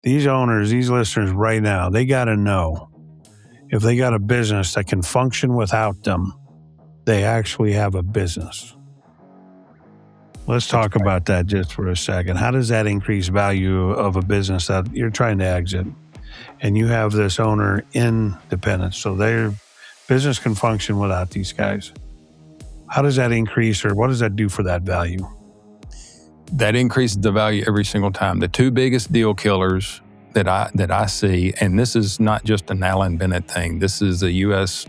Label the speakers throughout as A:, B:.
A: these owners, these listeners right now, they got to know if they got a business that can function without them, they actually have a business. Let's talk about that just for a second. How does that increase value of a business that you're trying to exit? And you have this owner independent, so their business can function without these guys. How does that increase, or what does that do for that value?
B: That increases the value every single time. The two biggest deal killers that I see, and this is not just an Alan Bennett thing. This is the U.S.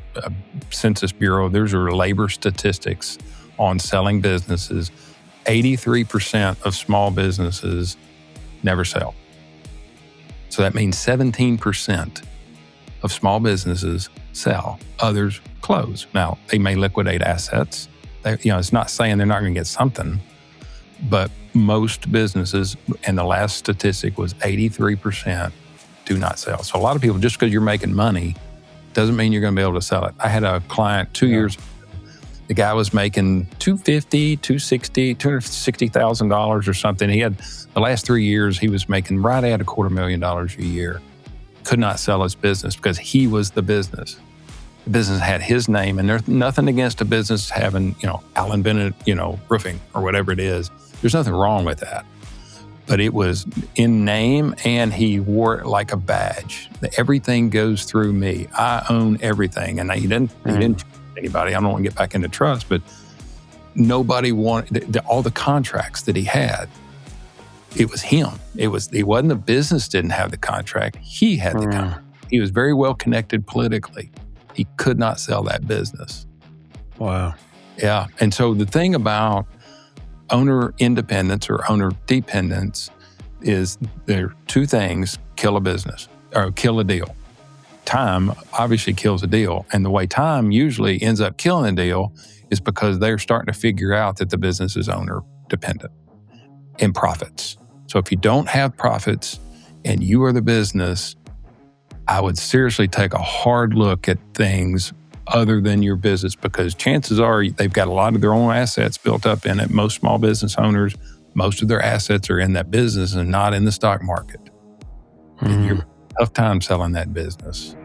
B: Census Bureau. There's labor statistics on selling businesses. 83% of small businesses never sell. So that means 17% of small businesses sell. Others close. Now, they may liquidate assets. It's not saying they're not going to get something, but most businesses, and the last statistic was 83% do not sell. So a lot of people, just because you're making money, doesn't mean you're going to be able to sell it. I had a client 2 years ago. The guy was making $250,000, $260,000, $260,000 or something. He had the last 3 years, he was making right at $250,000 a year. Could not sell his business because he was the business. The business had his name, and there's nothing against a business having, Alan Bennett, roofing or whatever it is. There's nothing wrong with that. But it was in name, and he wore it like a badge. Everything goes through me. I own everything. And he didn't anybody. I don't want to get back into trust, but nobody wanted all the contracts that he had. It was him. It wasn't the business didn't have the contract. He had the contract. He was very well connected politically. He could not sell that business.
A: Wow.
B: Yeah. And so the thing about owner independence or owner dependence is there are two things kill a business or kill a deal. Time obviously kills a deal. And the way time usually ends up killing a deal is because they're starting to figure out that the business is owner dependent and profits. So if you don't have profits and you are the business, I would seriously take a hard look at things other than your business, because chances are they've got a lot of their own assets built up in it. Most small business owners, most of their assets are in that business and not in the stock market. And you're tough time selling that business.